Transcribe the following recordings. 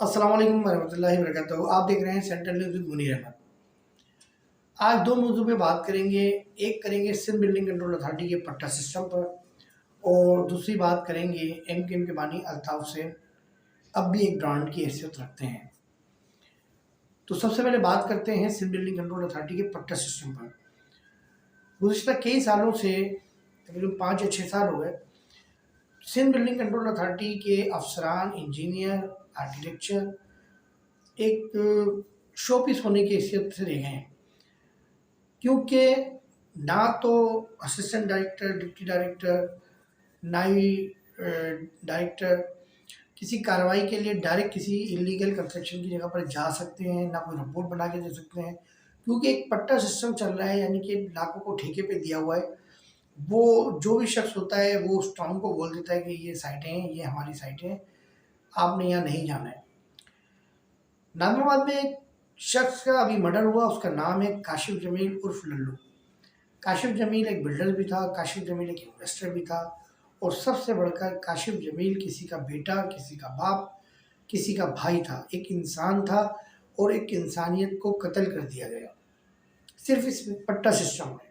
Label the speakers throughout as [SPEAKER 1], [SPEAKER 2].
[SPEAKER 1] السلام علیکم ورحمۃ اللہ وبرکاتہ۔ آپ دیکھ رہے ہیں central news with Munir Ahmed. آج دو موضوع پہ بات کریں گے، ایک کریں گے سندھ بلڈنگ کنٹرول اتھارٹی کے پٹا سسٹم پر، اور دوسری بات کریں گے ایم کیو ایم کے بانی الطاف حسین اب بھی ایک برانڈ کی حیثیت رکھتے ہیں۔ تو سب سے پہلے بات کرتے ہیں سندھ بلڈنگ کنٹرول اتھارٹی کے پٹا سسٹم پر۔ گزشتہ کئی سالوں سے تقریباً 5 یا 6 سال ہو گئے، سندھ بلڈنگ کنٹرول اتھارٹی کے افسران، انجینئر، آرکیٹیکچر ایک شو پیس ہونے کی حیثیت سے رہ گئے ہیں، کیونکہ نہ تو اسسٹنٹ ڈائریکٹر، ڈپٹی ڈائریکٹر، نائب ڈائریکٹر کسی کارروائی کے لیے ڈائریکٹ کسی انلیگل کنسٹرکشن کی جگہ پر جا سکتے ہیں، نہ کوئی رپورٹ بنا کے دے سکتے ہیں، کیونکہ ایک پٹا سسٹم چل رہا ہے، یعنی کہ علاقوں کو ٹھیکے پہ دیا ہوا ہے۔ وہ جو بھی شخص ہوتا ہے وہ اس ٹاؤن کو بول دیتا ہے کہ یہ سائٹیں ہیں، یہ ہماری سائٹیں ہیں، آپ نے یہاں نہیں جانا ہے۔ نازم آباد میں ایک شخص کا ابھی مرڈر ہوا، اس کا نام ہے کاشف جمیل عرف للو۔ کاشف جمیل ایک بلڈر بھی تھا، کاشف جمیل ایک انویسٹر بھی تھا، اور سب سے بڑھ کر کاشف جمیل کسی کا بیٹا، کسی کا باپ، کسی کا بھائی تھا، ایک انسان تھا، اور ایک انسانیت کو قتل کر دیا گیا صرف اس پٹا سسٹم میں۔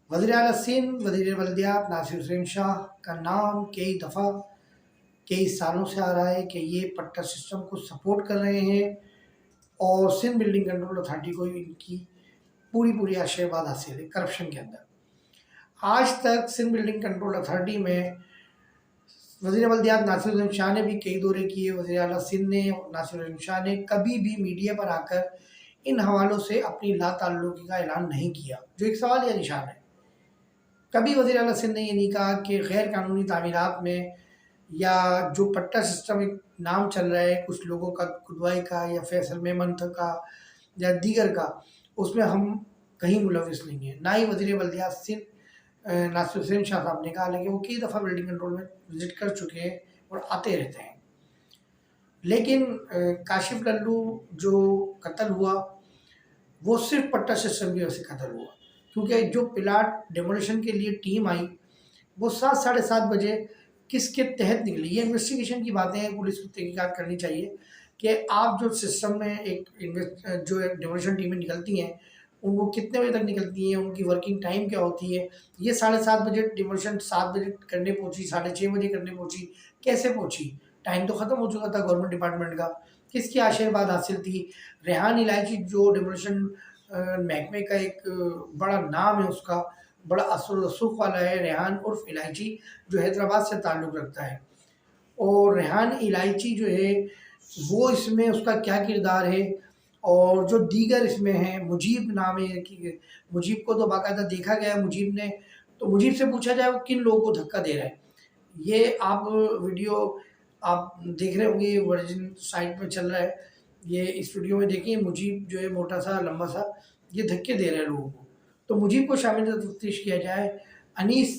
[SPEAKER 1] وزیر اعلیٰ سندھ وزیر بلدیات ناصر حسین شاہ کا نام کئی سالوں سے آ رہا ہے کہ یہ پٹا سسٹم کو سپورٹ کر رہے ہیں، اور سندھ بلڈنگ کنٹرول اتھارٹی کو ان کی پوری آشیرواد حاصل ہے کرپشن کے اندر۔ آج تک سندھ بلڈنگ کنٹرول اتھارٹی میں وزیر بلدیات ناصر حسین شاہ نے بھی کئی دورے کیے، وزیر اعلیٰ سندھ نے، ناصر حسین شاہ نے کبھی بھی میڈیا پر آ کر ان حوالوں سے اپنی لا تعلقی کا اعلان نہیں کیا، جو ایک سوال یا نشان ہے۔ کبھی وزیر اعلیٰ سندھ نے یہ نہیں کہا کہ غیر قانونی تعمیرات میں یا جو پٹا سسٹم ایک نام چل رہا ہے کچھ لوگوں کا، کدوائی کا یا فیصل میمنت کا یا دیگر کا، اس میں ہم کہیں ملوث نہیں ہیں۔ نہ ہی وزیر بلدیات سندھ ناصر حسین شاہ صاحب نے کہا، حالانکہ وہ کئی دفعہ بلڈنگ کنٹرول میں وزٹ کر چکے ہیں اور آتے رہتے ہیں۔ لیکن کاشف للو جو قتل ہوا وہ صرف پٹا سسٹم کی وجہ سے قتل ہوا، کیونکہ جو پلاٹ ڈیمولیشن کے لیے ٹیم آئی وہ 7:30 بجے کس کے تحت نکلی۔ یہ انویسٹیگیشن کی باتیں ہیں، پولیس کو تحقیقات کرنی چاہیے کہ آپ جو سسٹم میں جو ڈیمولیشن ٹیمیں نکلتی ہیں ان کو کتنے بجے تک نکلتی ہیں، ان کی ورکنگ ٹائم کیا ہوتی ہے۔ یہ 7:30 بجے ڈیمولیشن 7 بجے کرنے پہنچی، 6:30 بجے کرنے پہنچی، کیسے پہنچی؟ ٹائم تو ختم ہو چکا تھا گورنمنٹ ڈپارٹمنٹ کا۔ کس کی آشیرواد حاصل تھی؟ ریحان الائچی جو ڈیمولیشن محکمے کا ایک بڑا نام ہے، اس کا بڑا اثر و رسوخ والا ہے، ریحان عرف الائچی جو حیدرآباد سے تعلق رکھتا ہے، اور ریحان الائچی جو ہے وہ اس میں اس کا کیا کردار ہے، اور جو دیگر اس میں ہیں، مجیب نام ہے کہ مجیب کو تو باقاعدہ دیکھا گیا ہے، مجیب نے تو مجیب سے پوچھا جائے وہ کن لوگوں کو دھکا دے رہا ہے۔ یہ آپ ویڈیو آپ دیکھ رہے ہوں گے، ورجن سائٹ میں چل رہا ہے، یہ اس ویڈیو میں دیکھیں، مجیب جو ہے موٹا سا لمبا سا یہ دھکے دے رہے ہیں لوگوں کو، تو مجیب کو شامل تفتیش کیا جائے۔ انیس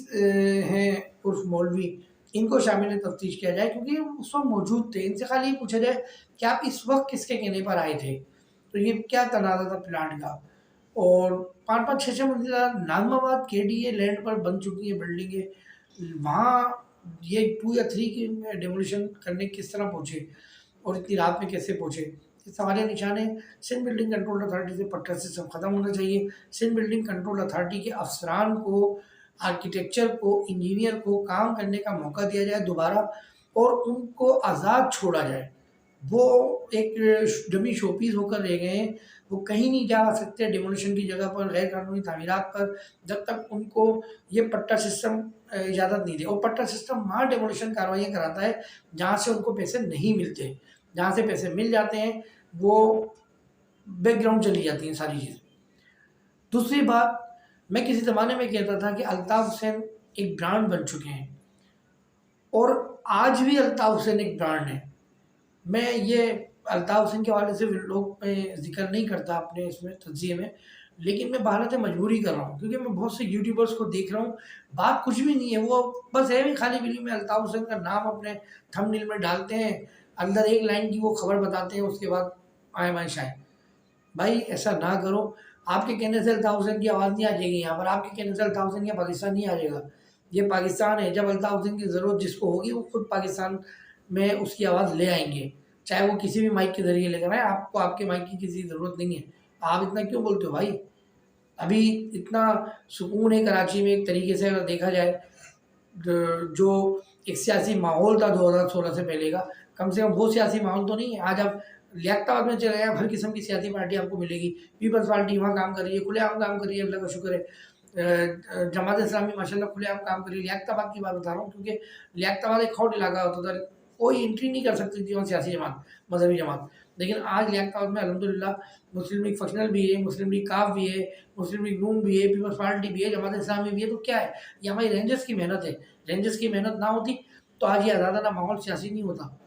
[SPEAKER 1] ہیں عرف مولوی، ان کو شامل تفتیش کیا جائے، کیونکہ اس وقت موجود تھے۔ ان سے خالی یہ پوچھا جائے کہ آپ اس وقت کس کے کہنے پر آئے تھے، تو یہ کیا تنازع تھا پلانٹ کا۔ اور 5-5 6-6 منزلہ نازم آباد کے ڈی اے لینڈ پر بن چکی ہیں بلڈنگیں، وہاں یہ 2 یا 3 کی ڈیمولیشن کرنے کس طرح پہنچے اور اتنی رات میں کیسے پہنچے؟ یہ سوال نشان ہے۔ سندھ بلڈنگ کنٹرول اتھارٹی سے پٹا سسٹم ختم ہونا چاہیے۔ سندھ بلڈنگ کنٹرول اتھارٹی کے افسران کو، آرکیٹیکچر کو، انجینئر کو کام کرنے کا موقع دیا جائے دوبارہ، اور ان کو آزاد چھوڑا جائے۔ وہ ایک ڈمی شو پیس ہو کر رہ گئے ہیں، وہ کہیں نہیں جا سکتے ڈیمولیشن کی جگہ پر، غیر قانونی تعمیرات پر، جب تک ان کو یہ پٹا سسٹم اجازت نہیں دے۔ اور پٹا سسٹم وہاں ڈیمولیشن کاروائیاں کراتا ہے جہاں سے ان کو پیسے نہیں ملتے، جہاں سے پیسے مل جاتے ہیں وہ بیک گراؤنڈ چلی جاتی ہیں ساری چیزیں۔ دوسری بات، میں کسی زمانے میں کہتا تھا کہ الطاف حسین ایک برانڈ بن چکے ہیں، اور آج بھی الطاف حسین ایک برانڈ ہے۔ میں یہ الطاف حسین کے حوالے سے لوگ میں ذکر نہیں کرتا اپنے اس میں تجزیے میں، لیکن میں بحالت مجبوری کر رہا ہوں، کیونکہ میں بہت سے یوٹیوبرز کو دیکھ رہا ہوں، بات کچھ بھی نہیں ہے، وہ بس ہے بھی خالی بلی میں الطاف حسین کا نام اپنے تھمب نیل میں ڈالتے ہیں، اندر ایک لائن کی وہ خبر بتاتے ہیں، اس کے بعد آئے مائیں شائیں۔ بھائی ایسا نہ کرو، آپ کے کہنے سے الطاف حسین کی آواز نہیں آ جائے گی یہاں پر، آپ کے کہنے سے الطاف حسین کا پاکستان نہیں آ جائے گا۔ یہ پاکستان ہے، جب الطاف حسین کی ضرورت جس کو ہوگی وہ خود پاکستان میں اس کی آواز لے آئیں گے۔ चाहे वो किसी भी माइक के जरिए लेकर आए, आपको आपके माइक की किसी ज़रूरत नहीं है। आप इतना क्यों बोलते हो भाई? अभी इतना सुकून है कराची में, एक तरीके से अगर देखा जाए जो एक सियासी माहौल था 2016 से पहले का, कम से कम वो सियासी माहौल तो नहीं है। आज आप लियाकताबाद में चले गए, हर किस्म की सियासी पार्टी आपको मिलेगी। पीपल्स पार्टी वहाँ काम कर रही है, खुलेआम काम कर रही है, अल्लाह का शुक्र है। जमात इस्लामी माशाल्लाह खुलेआम काम कर रही है। लियाकताबाद की बात बता रहा हूँ, क्योंकि लियाकताबाद एक हॉट इलाका होता था, कोई एंट्री नहीं कर सकती थी वहाँ सियासी जमात, मजहबी जमात। लेकिन आज लियाकताबाद में अल्हम्दुलिल्लाह मुस्लिम लीग फक्शनल भी है, मुस्लिम लीग काफ भी है, मुस्लिम लीग नून भी है, पीपल्स पार्टी भी है, जमात इस्लामी भी है। तो क्या है, ये हमारी रेंजर्स की मेहनत है। रेंजर्स की मेहनत ना होती तो आज ये आज़ादाना माहौल सियासी नहीं होता।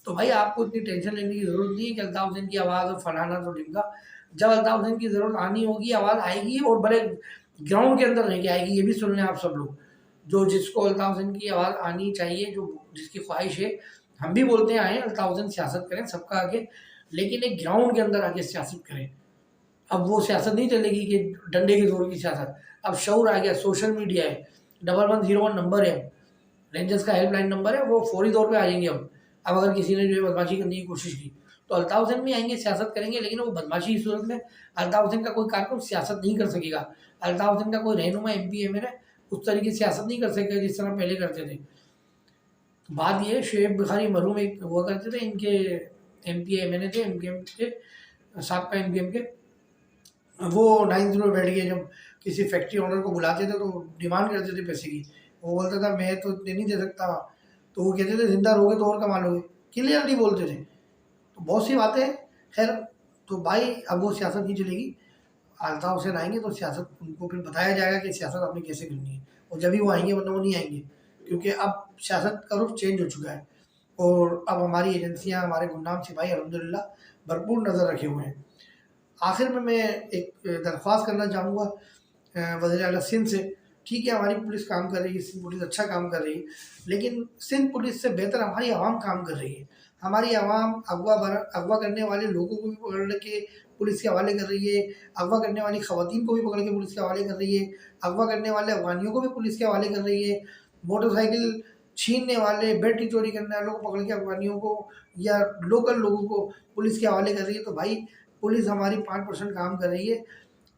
[SPEAKER 1] तो भाई आपको इतनी टेंशन लेने की ज़रूरत नहीं है कि अल्ताफ़ हुसैन की आवाज़ और फलाना तो ढिमका। जब अल्ताफ़ हुसैन की ज़रूरत आनी होगी, आवाज़ आएगी और बड़े ग्राउंड के अंदर रह के आएगी। ये भी सुन लें आप सब लोग, जो जिसको अल्ताफ़ हुसैन की आवाज़ आनी चाहिए, जो जिसकी ख्वाहिश है। हम भी बोलते हैं आए अल्ताफ़ हुसैन सियासत करें सबका आगे, लेकिन एक ग्राउंड के अंदर आके सियासत करें। अब वो सियासत नहीं चलेगी कि डंडे के जोर की सियासत। अब शऊर आ गया, सोशल मीडिया है, 1101 नंबर है, रेंजर्स का हेल्पलाइन नंबर है, वो फौरी तौर पे आ जाएंगे। अब अगर किसी ने जो है बदमाशी करने की कोशिश की तो अल्ताफ़ हुसैन भी आएंगे, सियासत करेंगे, लेकिन वो बदमाशी की सूरत में अल्ताफ़ हुसैन का कोई कारकुन सियासत नहीं कर सकेगा। अल्ताफ़ हुसैन का कोई रहनुमा MP MLA उस तरीके से सियासत नहीं कर सकेगा जिस तरह पहले करते थे। बात ये, शुएब बुखारी मरहूम एक हुआ करते थे, इनके MP MLA थे, MPM के, साबका MPM के। वो 9th में बैठ गए, जब किसी फैक्ट्री ओनर को बुलाते थे तो डिमांड करते थे पैसे की। वो बोलता था मैं तो इतने नहीं दे सकता, तो वो कहते थे जिंदा रहोगे तो और कमा लोगे, क्लियरली बोलते थे। तो बहुत सी बातें, खैर। तो भाई अब वो सियासत नहीं चलेगी। अल्ताफ़ हुसैन आएंगे तो सियासत उनको फिर बताया जाएगा कि सियासत आपने कैसे करनी है, और जब भी वो आएंगे, वरना वो नहीं आएंगे, क्योंकि अब सियासत का रुख चेंज हो चुका है। और अब हमारी एजेंसियाँ, हमारे गुमनाम सिपाही अल्हम्दुलिल्लाह भरपूर नज़र रखे हुए हैं। आखिर में मैं एक दरख्वास्त करना चाहूँगा वज़ीर आला सिंध से। ठीक है, हमारी पुलिस काम कर रही है, सिंध पुलिस अच्छा काम कर रही है, लेकिन सिंध पुलिस से बेहतर हमारी आवाम काम कर रही है। हमारी आवाम अगवा करने वाले लोगों को भी पकड़ के पुलिस के हवाले कर रही है, अगवा करने वाली ख़वातीन को भी पकड़ के पुलिस के हवाले कर रही है, अगवा करने वाले अफ़गानियों को भी पुलिस के हवाले कर रही है, मोटरसाइकिल छीनने वाले, बैटरी चोरी करने वालों को पकड़ के अफ़गानियों को या लोकल लोगों को पुलिस के हवाले कर रही है। तो भाई पुलिस हमारी 5% काम कर रही है।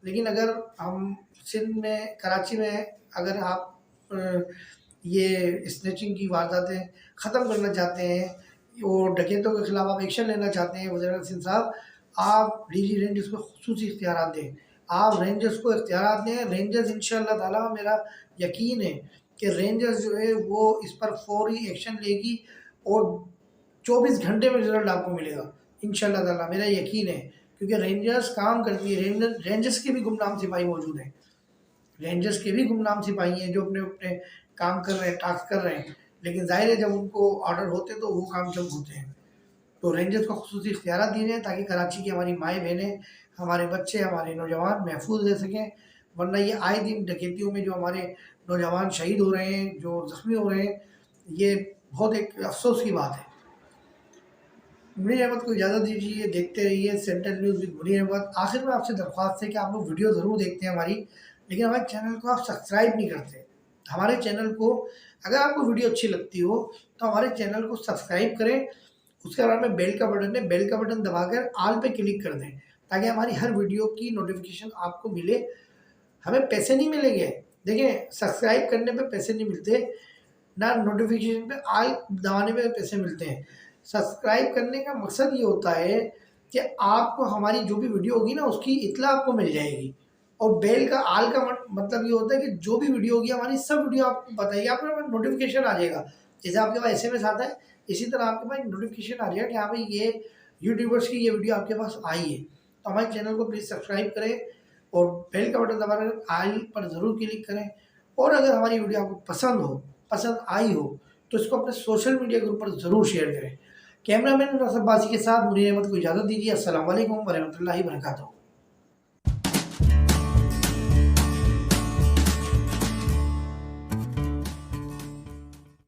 [SPEAKER 1] लेकिन अगर हम सिंध में, कराची में, अगर आप ये स्नैचिंग की वारदातें ख़त्म करना चाहते हैं और डकैतों के ख़िलाफ़ आप एक्शन लेना चाहते हैं, वज़ीर आला सिंध साहब, आप DG रेंजर्स को ख़ुसूसी इख्तियारात दें। आप रेंजर्स को इख्तियारात दें। रेंजर्स इंशाअल्लाह ताला, मेरा यकीन है कि रेंजर्स जो है वो इस पर फौरी एक्शन लेगी और 24 घंटे में रिज़ल्ट आपको मिलेगा इंशाअल्लाह ताला, मेरा यकीन है। क्योंकि रेंजर्स काम करती है, रेंजर्स के भी गुमनाम सिपाही मौजूद हैं, रेंजर्स के भी गुमनाम सिपाही हैं जो अपने अपने काम कर रहे हैं, टास्क कर रहे हैं, लेकिन ज़ाहिर है जब उनको ऑर्डर होते तो वो काम जब होते हैं। तो रेंजर्स को ख़ुसूसी इख्तियारात दिए जाएँ ताकि कराची की हमारी माएँ बहनें, हमारे बच्चे, हमारे नौजवान महफूज रह सकें। वरना ये आए दिन डकैतियों में जो हमारे नौजवान शहीद हो रहे हैं, जो ज़ख्मी हो रहे हैं, ये बहुत एक अफसोस की बात है। मुनीर अहमद को इजाज़त दीजिए, देखते रहिए central news with Munir Ahmed. आखिर में आपसे दरख्वास्त है कि आप लोग वीडियो ज़रूर देखते हैं हमारी, लेकिन हमारे चैनल को आप सब्सक्राइब नहीं करते। हमारे चैनल को, अगर आपको वीडियो अच्छी लगती हो तो हमारे चैनल को सब्सक्राइब करें। उसके बाद में बेल का बटन है, बेल का बटन दबाकर ऑल पे क्लिक कर दें ताकि हमारी हर वीडियो की नोटिफिकेशन आपको मिले। हमें पैसे नहीं मिलेंगे, देखें, सब्सक्राइब करने पे पैसे नहीं मिलते, ना नोटिफिकेशन पे ऑल दबाने पे पैसे मिलते हैं। सब्सक्राइब करने का मकसद ये होता है कि आपको हमारी जो भी वीडियो होगी ना उसकी इत्तला आपको मिल जाएगी। और बेल का ऑल का मतलब ये होता है कि जो भी वीडियो होगी हमारी, सब वीडियो आपको बताइए, आपके पास नोटिफिकेशन आ जाएगा। जैसे आपके पास SMS आता है, इसी तरह आपके पास नोटिफिकेशन आ जाएगा कि हाँ भाई ये यूट्यूबर्स की ये वीडियो आपके पास आई है। तो हमारे चैनल को प्लीज़ सब्सक्राइब करें और बेल का बटन दबाकर ऑल पर ज़रूर क्लिक करें। और अगर हमारी वीडियो आपको पसंद आई हो तो इसको अपने सोशल मीडिया ग्रुप पर ज़रूर शेयर करें। कैमरामैन नसर अब्बासी के साथ मुनीर अहमद को इजाज़त दीजिए। अस्सलाम वालेकुम वरहमतुल्लाहि वबरकातुहू।